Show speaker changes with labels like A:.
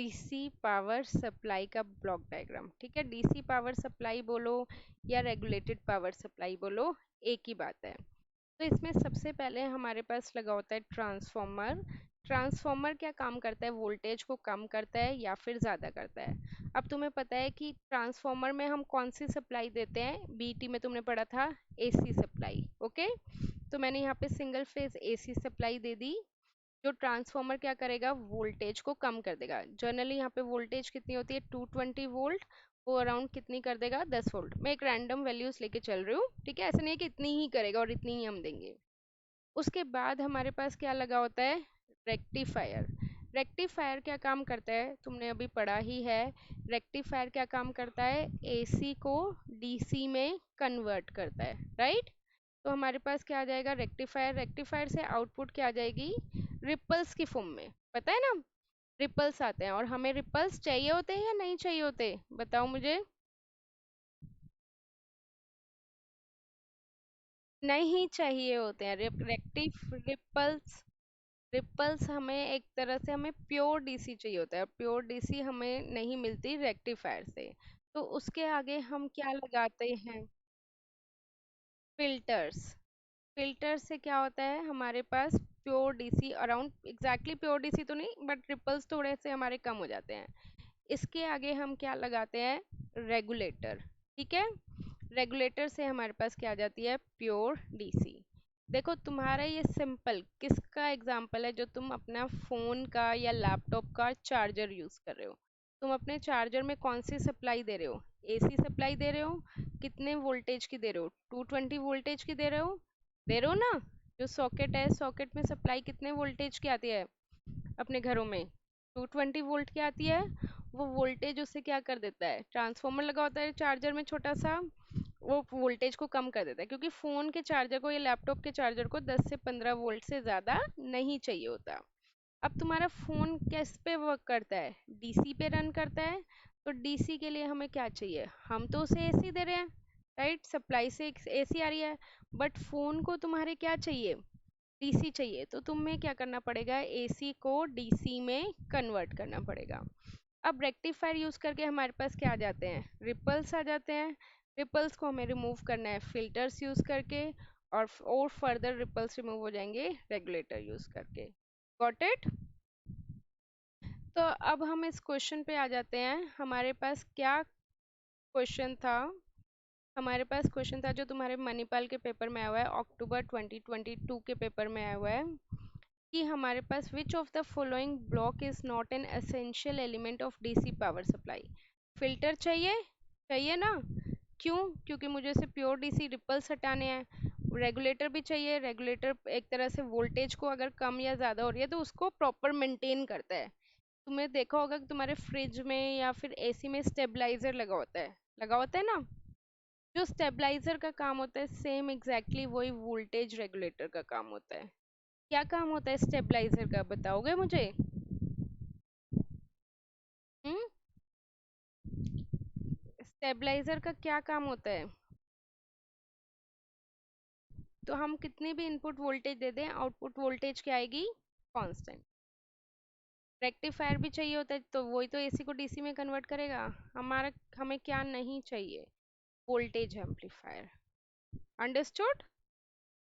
A: DC power supply का block diagram. ठीक है, डीसी पावर सप्लाई बोलो या रेगुलेटेड पावर सप्लाई बोलो, एक ही बात है। तो इसमें सबसे पहले हमारे पास लगा होता है ट्रांसफॉर्मर। ट्रांसफॉर्मर क्या काम करता है? वोल्टेज को कम करता है या फिर ज़्यादा करता है। अब तुम्हें पता है कि ट्रांसफॉर्मर में हम कौन सी सप्लाई देते हैं, बीटी में तुमने पढ़ा था एसी सप्लाई। ओके, तो मैंने यहाँ पे सिंगल फेज एसी सप्लाई दे दी। जो ट्रांसफॉर्मर क्या करेगा, वोल्टेज को कम कर देगा। जनरली यहाँ पे वोल्टेज कितनी होती है, 220 वोल्ट, वो अराउंड कितनी कर देगा, 10 वोल्ट। मैं एक रैंडम वैल्यूज लेके चल रही हूँ, ठीक है, ऐसा नहीं है कि इतनी ही करेगा और इतनी ही हम देंगे। उसके बाद हमारे पास क्या लगा होता है, रेक्टिफायर। रेक्टिफायर क्या काम करता है, तुमने अभी पढ़ा ही है। रेक्टिफायर क्या काम करता है, एसी को डीसी में कन्वर्ट करता है, राइट। तो हमारे पास क्या आ जाएगा, रेक्टिफायर। रेक्टिफायर से आउटपुट क्या आ जाएगी, रिपल्स की फॉर्म में। पता है ना, रिपल्स आते हैं, और हमें रिपल्स चाहिए होते हैं या नहीं चाहिए होते, बताओ मुझे। नहीं चाहिए होते हैं रेक्टिव रिपल्स। रिपल्स हमें एक तरह से, हमें प्योर डीसी चाहिए होता है, प्योर डीसी हमें नहीं मिलती रेक्टिफायर से। तो उसके आगे हम क्या लगाते हैं, फिल्टर्स। फिल्टर से क्या होता है, हमारे पास pure DC around, exactly pure DC तो नहीं, बट रिपल्स थोड़े से हमारे कम हो जाते हैं। इसके आगे हम क्या लगाते हैं, रेगुलेटर। ठीक है, रेगुलेटर से हमारे पास क्या आ जाती है, प्योर डीसी। देखो तुम्हारा ये सिंपल किसका एग्जाम्पल है, जो तुम अपना फोन का या लैपटॉप का चार्जर यूज कर रहे हो। तुम अपने चार्जर में कौन सी सप्लाई दे रहे हो, एसी सप्लाई दे रहे हो। कितने वोल्टेज की दे रहे हो, 220 वोल्टेज की दे रहे हो ना। जो सॉकेट है, सॉकेट में सप्लाई कितने वोल्टेज की आती है अपने घरों में, 220 वोल्ट की आती है। वो वोल्टेज उससे क्या कर देता है, ट्रांसफॉर्मर लगा होता है चार्जर में छोटा सा, वो वोल्टेज को कम कर देता है, क्योंकि फोन के चार्जर को या लैपटॉप के चार्जर को 10 से 15 वोल्ट से ज़्यादा नहीं चाहिए होता। अब तुम्हारा फोन किस पे वर्क करता है, डीसी पे रन करता है। तो डीसी के लिए हमें क्या चाहिए, हम तो उसे एसी दे रहे हैं, राइट, सप्लाई से एसी आ रही है। बट फोन को तुम्हारे क्या चाहिए, डीसी चाहिए। तो तुम्हें क्या करना पड़ेगा, एसी को डीसी में कन्वर्ट करना पड़ेगा। अब रेक्टिफायर यूज करके हमारे पास क्या आ जाते हैं, रिपल्स आ जाते हैं। रिपल्स को हमें रिमूव करना है फिल्टर्स यूज करके, और फर्दर रिपल्स रिमूव हो जाएंगे रेगुलेटर यूज करके। Got it. तो अब हम इस क्वेश्चन पे आ जाते हैं, हमारे पास क्या क्वेश्चन था। हमारे पास क्वेश्चन था जो तुम्हारे मणिपाल के पेपर में आया हुआ है, अक्टूबर 2022 के पेपर में आया हुआ है, कि हमारे पास which of the following block is not an essential element of DC power supply. Filter चाहिए, चाहिए ना। क्यों, क्योंकि मुझे से प्योर डीसी रिपल्स हटाने हैं। रेगुलेटर भी चाहिए, रेगुलेटर एक तरह से वोल्टेज को अगर कम या ज़्यादा हो रही है तो उसको प्रॉपर मेंटेन करता है। तुमने देखा होगा कि तुम्हारे फ्रिज में या फिर एसी में स्टेबलाइजर लगा होता है, लगा होता है ना। जो स्टेबलाइजर का काम होता है, सेम एग्जैक्टली वही वोल्टेज रेगुलेटर का काम होता है। क्या काम होता है स्टेबलाइजर का, बताओगे मुझे। हम्म, स्टेबलाइजर का क्या काम होता है। तो हम कितनी भी इनपुट वोल्टेज दे दें, आउटपुट वोल्टेज क्या आएगी, कांस्टेंट। रेक्टिफायर भी चाहिए होता है, तो वही तो एसी को डीसी में कन्वर्ट करेगा। हमारा, हमें क्या नहीं चाहिए, वोल्टेज एम्पलीफायर। अंडरस्टूड।